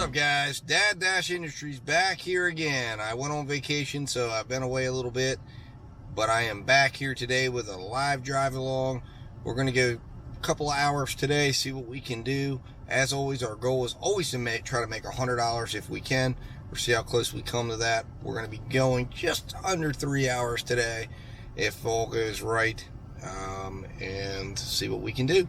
up, guys? Dash Industries back here again. I went on vacation, so I've been away a little bit, but I am back here today with a live drive along. We're going to go a couple of hours today, see what we can do. As always, our goal is always to try to make $100 if we can. We'll see how close we come to that. We're going to be going just under 3 hours today, if all goes right, and see what we can do.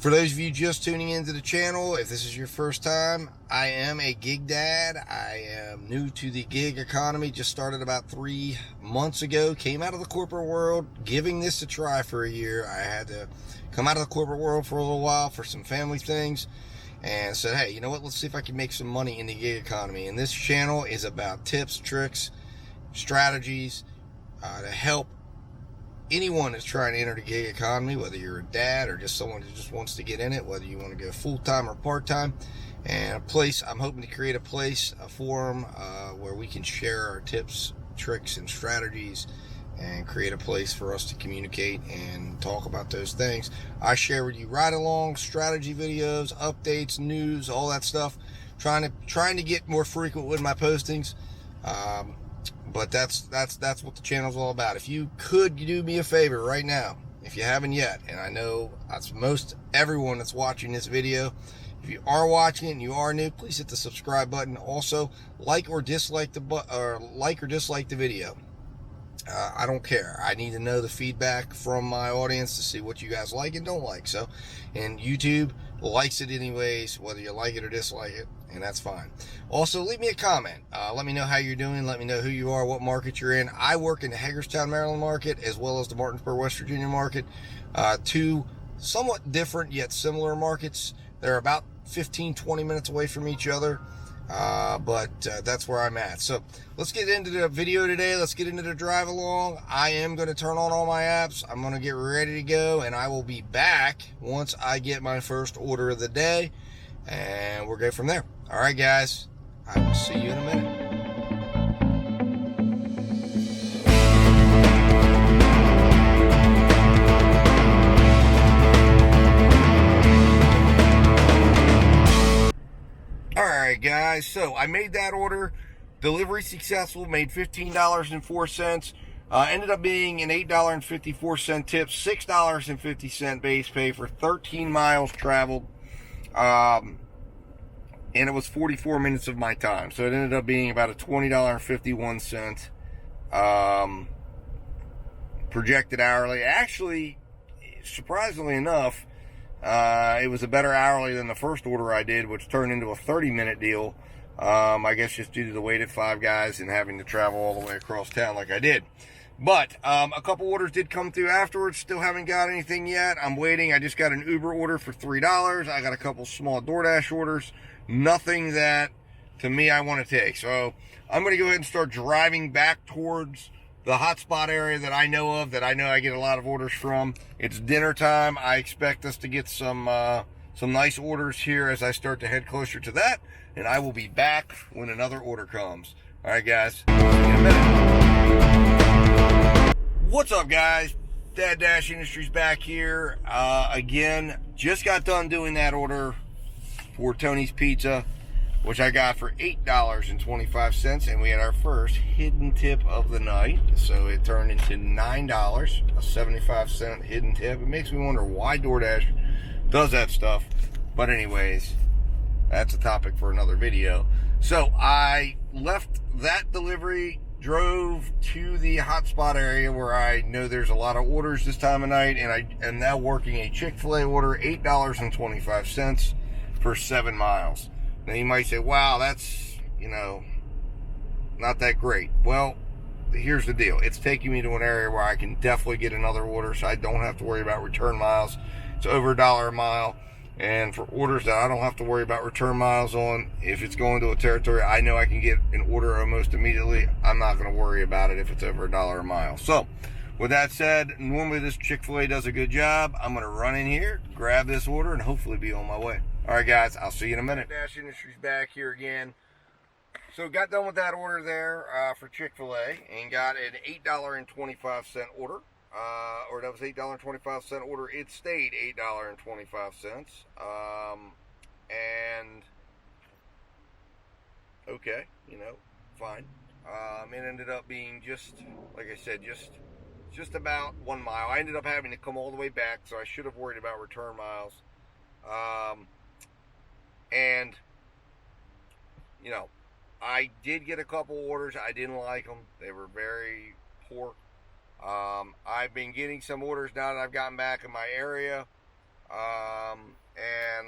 For those of you just tuning into the channel, if this is your first time, I am a gig dad. I am new to the gig economy, just started about 3 months ago, came out of the corporate world, giving this a try for a year. I had to come out of the corporate world for a little while for some family things and said, hey, you know what, let's see if I can make some money in the gig economy. And this channel is about tips, tricks, strategies to help anyone that's trying to enter the gig economy, whether you're a dad or just someone who just wants to get in it, whether you want to go full-time or part-time. And I'm hoping to create a forum where we can share our tips, tricks, and strategies, and create a place for us to communicate and talk about those things. I share with you ride-along strategy videos, updates, news, all that stuff. Trying to get more frequent with my postings. But that's what the channel's all about. If you could do me a favor right now, if you haven't yet, and I know that's most everyone that's watching this video, if you are watching it and you are new, please hit the subscribe button. Also, like or dislike the video. I don't care. I need to know the feedback from my audience to see what you guys like and don't like. So, and YouTube likes it anyways, whether you like it or dislike it, and that's fine. Also, leave me a comment. Let me know how you're doing. Let me know who you are, what market you're in. I work in the Hagerstown, Maryland market, as well as the Martinsburg, West Virginia market. Two somewhat different yet similar markets. They're about 15-20 minutes away from each other. But that's where I'm at. So let's get into the video today. Let's get into the drive along. I am going to turn on all my apps. I'm going to get ready to go, and I will be back once I get my first order of the day, and we'll go from there. All right, guys, I will see you in a minute. Alright guys, so I made that order, delivery successful, made $15.04, ended up being an $8.54 tip, $6.50 base pay for 13 miles traveled, and it was 44 minutes of my time, so it ended up being about a $20.51 projected hourly. Actually, surprisingly enough, it was a better hourly than the first order I did, which turned into a 30-minute deal. I guess just due to the wait at Five Guys and having to travel all the way across town like I did. But a couple orders did come through afterwards. Still haven't got anything yet. I'm waiting. I just got an Uber order for $3. I got a couple small DoorDash orders. Nothing that, to me, I want to take. So I'm going to go ahead and start driving back towards the hotspot area that I know of, that I know I get a lot of orders from. It's dinner time. I expect us to get some nice orders here as I start to head closer to that, and I will be back when another order comes. All right, guys. See you in a minute. What's up, guys? Dash Industries back here again. Just got done doing that order for Tony's Pizza, which I got for $8.25, and we had our first hidden tip of the night, so it turned into $9, a 75-cent hidden tip. It makes me wonder why DoorDash does that stuff, but anyways, that's a topic for another video. So I left that delivery, drove to the hotspot area where I know there's a lot of orders this time of night, and I am now working a Chick-Fil-A order, $8.25 for 7 miles. Now you might say, wow, that's, not that great. Well, here's the deal. It's taking me to an area where I can definitely get another order, so I don't have to worry about return miles. It's over $1 a mile. And for orders that I don't have to worry about return miles on, if it's going to a territory I know I can get an order almost immediately, I'm not going to worry about it if it's over $1 a mile. So, with that said, normally this Chick-fil-A does a good job. I'm going to run in here, grab this order, and hopefully be on my way. All right, guys, I'll see you in a minute. Dash Industries back here again. So got done with that order there for Chick-fil-A and got an $8.25 order. Or that was $8.25 order. It stayed $8.25. And okay, you know, fine. It ended up being just, like I said, just about 1 mile. I ended up having to come all the way back, so I should have worried about return miles. Um, and you know, I did get a couple orders. I didn't like them. They were very poor. I've been getting some orders now that I've gotten back in my area, and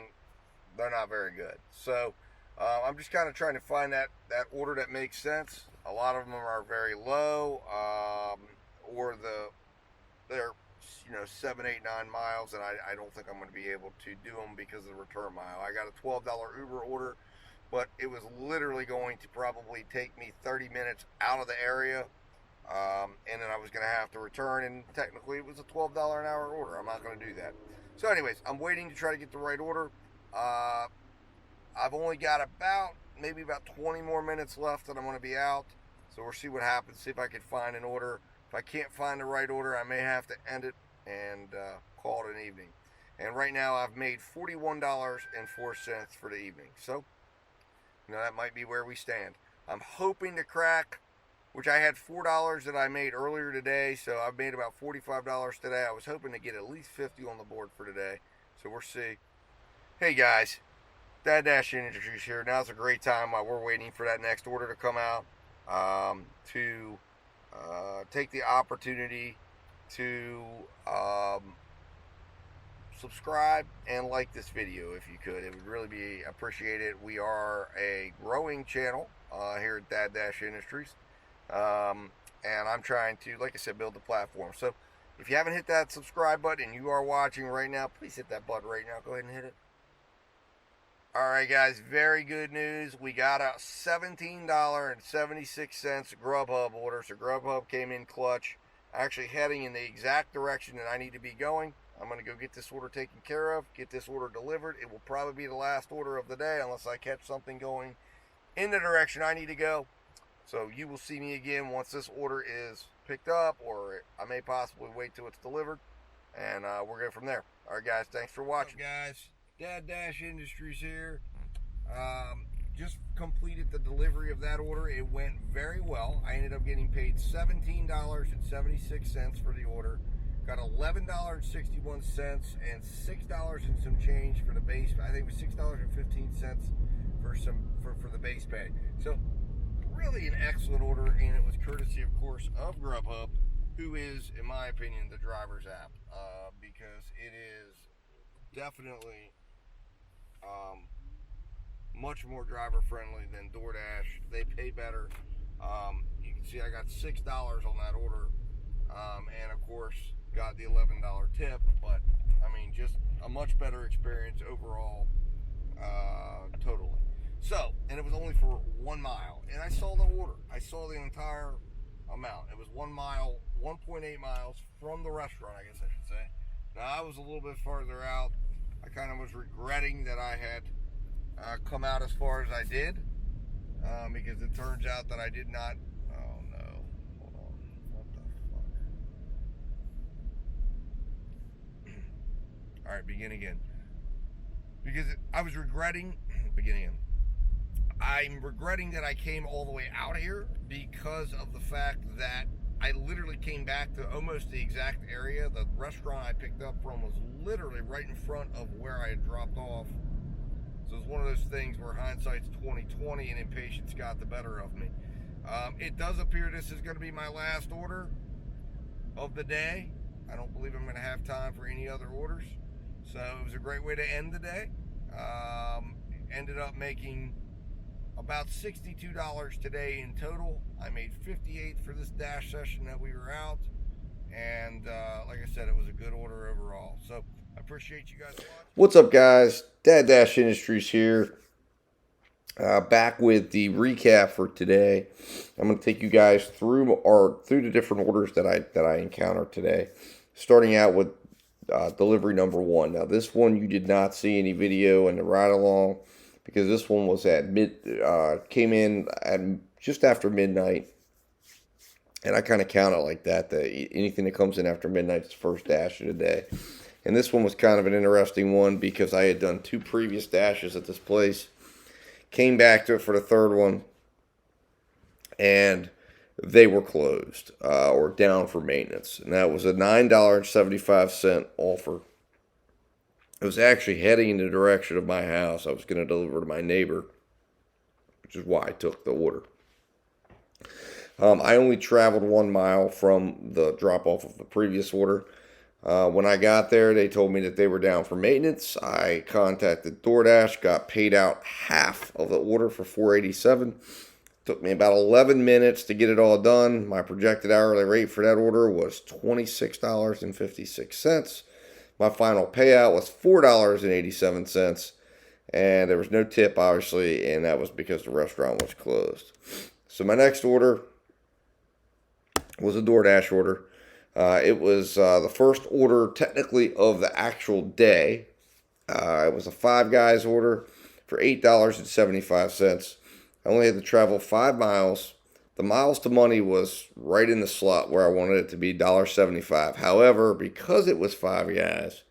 they're not very good. So I'm just kind of trying to find that order that makes sense. A lot of them are very low, or they're 7, 8, 9 miles, and I don't think I'm going to be able to do them because of the return mile. I got a $12 Uber order, but it was literally going to probably take me 30 minutes out of the area, and then I was going to have to return, and technically it was a $12 an hour order. I'm not going to do that. So anyways, I'm waiting to try to get the right order. I've only got maybe about 20 more minutes left and I'm going to be out. So we'll see what happens, see if I can find an order. If I can't find the right order, I may have to end it and call it an evening. And right now I've made $41.04 for the evening. So, that might be where we stand. I'm hoping to crack, which I had $4 that I made earlier today, so I've made about $45 today. I was hoping to get at least 50 on the board for today, so we'll see. Hey guys, Dash and Industries here. Now's a great time while we're waiting for that next order to come out, to take the opportunity to subscribe and like this video if you could. It would really be appreciated. We are a growing channel here at Dash Industries, and I'm trying to, like I said, build the platform. So if you haven't hit that subscribe button and you are watching right now, please hit that button right now. Go ahead and hit it. Alright guys, very good news. We got a $17.76 Grubhub order. So Grubhub came in clutch, actually heading in the exact direction that I need to be going. I'm going to go get this order taken care of, get this order delivered. It will probably be the last order of the day unless I catch something going in the direction I need to go. So you will see me again once this order is picked up, or I may possibly wait till it's delivered, and we'll go from there. Alright guys, thanks for watching. Guys, Dash Industries here. Just completed the delivery of that order. It went very well. I ended up getting paid $17.76 for the order. Got $11.61 and $6 and some change for the base. I think it was $6.15 for the base pay. So really an excellent order, and it was courtesy, of course, of Grubhub, who is, in my opinion, the driver's app, because it is definitely much more driver friendly than DoorDash. They pay better. You can see I got $6 on that order, and of course got the $11 tip, but I mean, just a much better experience overall, totally. So, and it was only for 1 mile, and I saw the order. I saw the entire amount. It was 1 mile, 1.8 miles from the restaurant, I guess I should say. Now I was a little bit farther out. I kind of was regretting that I had come out as far as I did, because it turns out that I did not. Oh no, hold on, what the fuck? All right, begin again. Because I was regretting, begin again. I'm regretting that I came all the way out here because of the fact that I literally came back to almost the exact area. The restaurant I picked up from was literally right in front of where I had dropped off. So it's one of those things where hindsight's 20/20 and impatience got the better of me. It does appear this is going to be my last order of the day. I don't believe I'm going to have time for any other orders. So it was a great way to end the day. Ended up making about $62 today in total. I made $58 for this Dash session that we were out, and like I said, it was a good order overall. So I appreciate you guys watching. What's up guys, Dash Industries here, back with the recap for today. I'm going to take you guys through the different orders that I encountered today, starting out with delivery number 1. Now this one you did not see any video in the ride along, because this one was at came in at just after midnight, and I kind of count it like that. Anything that comes in after midnight is the first dash of the day. And this one was kind of an interesting one because I had done 2 previous dashes at this place. Came back to it for the third one, and they were closed or down for maintenance. And that was a $9.75 offer. It was actually heading in the direction of my house. I was going to deliver to my neighbor, which is why I took the order. I only traveled 1 mile from the drop-off of the previous order. When I got there, they told me that they were down for maintenance. I contacted DoorDash, got paid out half of the order for $4.87. Took me about 11 minutes to get it all done. My projected hourly rate for that order was $26.56. My final payout was $4.87. And there was no tip, obviously, and that was because the restaurant was closed. So my next order was a DoorDash order. It was the first order, technically, of the actual day. It was a Five Guys order for $8.75. I only had to travel 5 miles. The miles to money was right in the slot where I wanted it to be, $1.75. However, because it was Five Guys,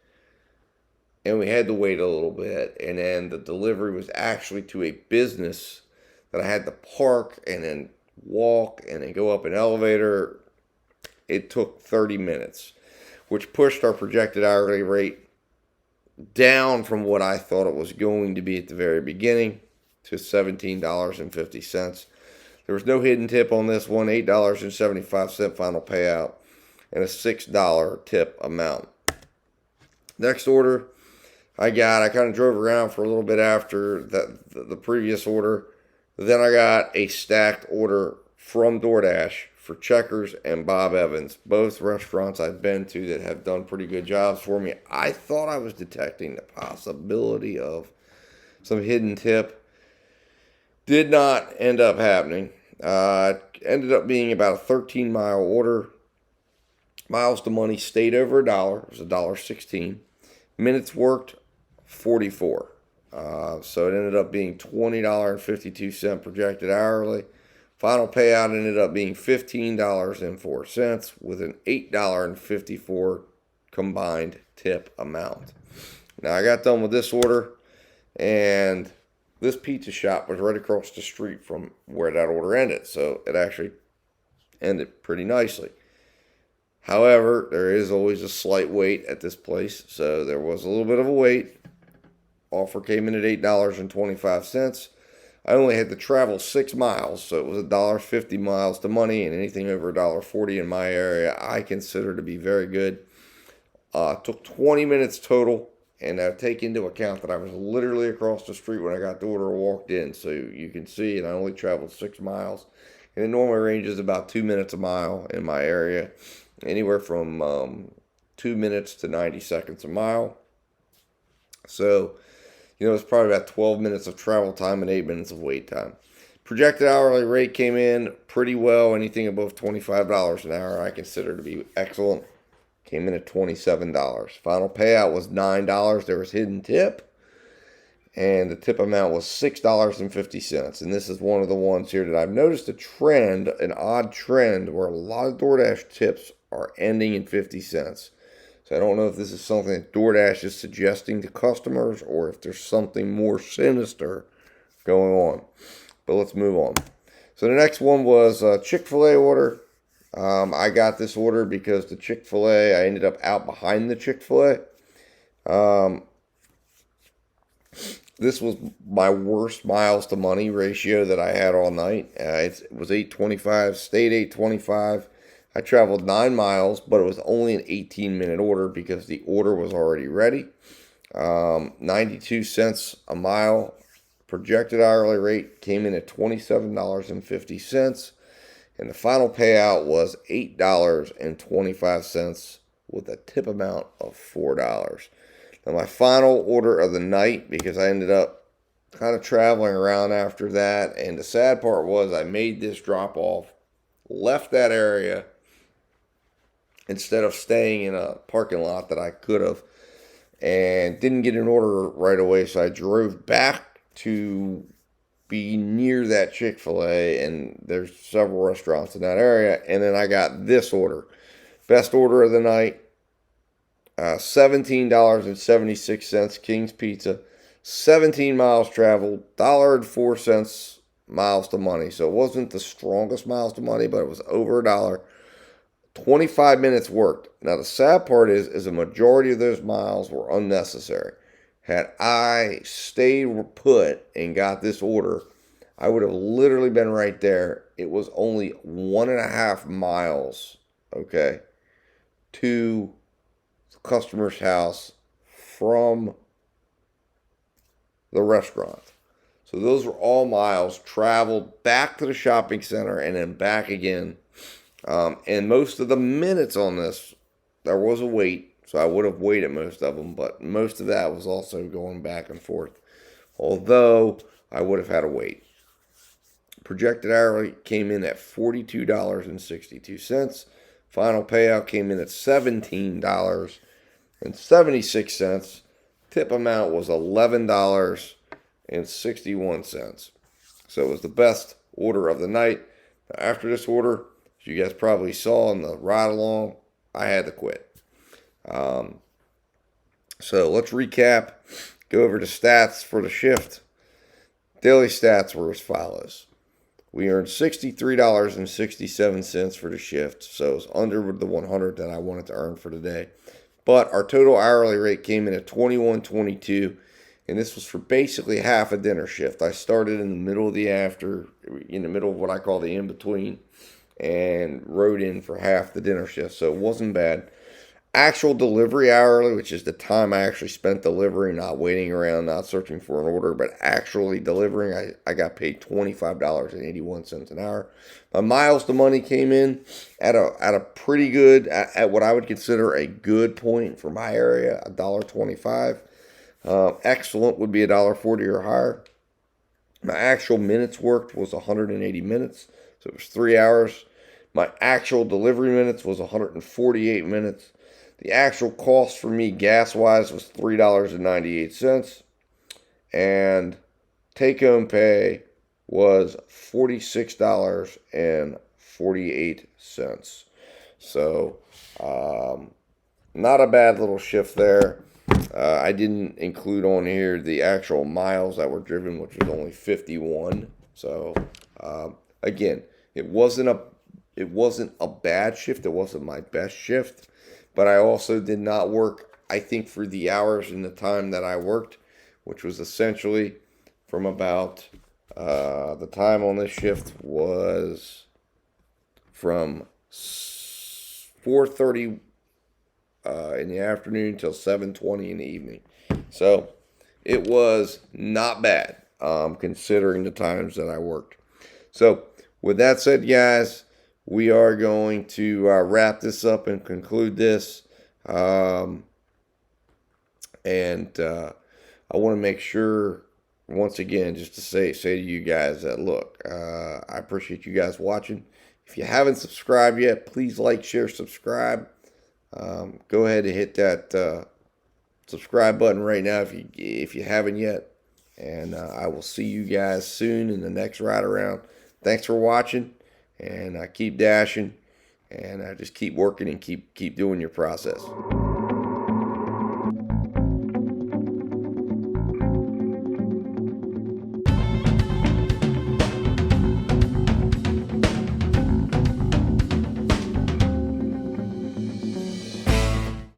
and we had to wait a little bit, and then the delivery was actually to a business that I had to park and then walk and then go up an elevator, it took 30 minutes, which pushed our projected hourly rate down from what I thought it was going to be at the very beginning to $17.50. There was no hidden tip on this one, $8.75 final payout, and a $6 tip amount. Next order I kind of drove around for a little bit after the previous order. Then I got a stacked order from DoorDash for Checkers and Bob Evans, both restaurants I've been to that have done pretty good jobs for me. I thought I was detecting the possibility of some hidden tip. Did not end up happening. Ended up being about a 13-mile order. Miles to money stayed over $1. It was $1.16. Minutes worked, 44. So it ended up being $20.52 projected hourly. Final payout ended up being $15.04 with an $8.54 combined tip amount. Now I got done with this order, and this pizza shop was right across the street from where that order ended, so it actually ended pretty nicely. However, there is always a slight wait at this place, so there was a little bit of a wait. Offer came in at $8.25. I only had to travel 6 miles, so it was $1.50 miles to money, and anything over $1.40 in my area I consider to be very good. Took 20 minutes total, and take into account that I was literally across the street when I got the order and walked in, so you can see, and I only traveled 6 miles. And it normally ranges about 2 minutes a mile in my area, anywhere from 2 minutes to 90 seconds a mile. So, it's probably about 12 minutes of travel time and 8 minutes of wait time. Projected hourly rate came in pretty well. Anything above $25 an hour I consider to be excellent. Came in at $27. Final payout was $9. There was hidden tip. And the tip amount was $6.50. And this is one of the ones here that I've noticed an odd trend, where a lot of DoorDash tips are ending in 50 cents. So I don't know if this is something that DoorDash is suggesting to customers, or if there's something more sinister going on. But let's move on. So the next one was a Chick-Fil-A order. I got this order because the Chick-fil-A, I ended up out behind the Chick-fil-A. This was my worst miles to money ratio that I had all night. It was 8.25, stayed 8.25. I traveled 9 miles, but it was only an 18-minute order because the order was already ready. 92 cents a mile. Projected hourly rate came in at $27.50. And the final payout was $8.25 with a tip amount of $4. Now my final order of the night, because I ended up kind of traveling around after that, and the sad part was I made this drop off, left that area, instead of staying in a parking lot that I could have, and didn't get an order right away, so I drove back to be near that Chick-fil-A, and there's several restaurants in that area, and then I got this order. Best order of the night, $17.76, King's Pizza, 17 miles traveled, $1.04 miles to money. So it wasn't the strongest miles to money, but it was over $1. 25 minutes worked. Now the sad part is a majority of those miles were unnecessary. Had I stayed put and got this order, I would have literally been right there. It was only 1.5 miles, okay, to the customer's house from the restaurant. So those were all miles traveled back to the shopping center and then back again. And most of the minutes on this, there was a wait. So I would have waited most of them, but most of that was also going back and forth. Although I would have had to wait. Projected hourly came in at $42.62. Final payout came in at $17.76. Tip amount was $11.61. So it was the best order of the night. After this order, as you guys probably saw in the ride along, I had to quit. So let's recap, go over the stats for the shift. Daily stats were as follows. We earned $63.67 for the shift, so it was under the 100 that I wanted to earn for the day. But our total hourly rate came in at $21.22, and this was for basically half a dinner shift. I started in the middle of what I call the in-between, and rode in for half the dinner shift, so it wasn't bad. Actual delivery hourly, which is the time I actually spent delivering, not waiting around, not searching for an order, but actually delivering, I got paid $25.81 an hour. My miles to money came in at a pretty good, at what I would consider a good point for my area, $1.25. Excellent would be $1.40 or higher. My actual minutes worked was 180 minutes, so it was 3 hours. My actual delivery minutes was 148 minutes. The actual cost for me gas-wise was $3.98. And take-home pay was $46.48. So, not a bad little shift there. I didn't include on here the actual miles that were driven, which was only 51. So, again, it wasn't a bad shift. It wasn't my best shift. But I also did not work, I think, for the hours and the time that I worked, which was essentially from about, the time on this shift was from 4:30 in the afternoon till 7:20 in the evening. So it was not bad, considering the times that I worked. So with that said, guys, we are going to wrap this up and conclude this. I want to make sure, once again, just to say to you guys that, look, I appreciate you guys watching. If you haven't subscribed yet, please like, share, subscribe. Go ahead and hit that subscribe button right now if you haven't yet. And I will see you guys soon in the next ride around. Thanks for watching. And keep dashing, and just keep working and keep doing your process.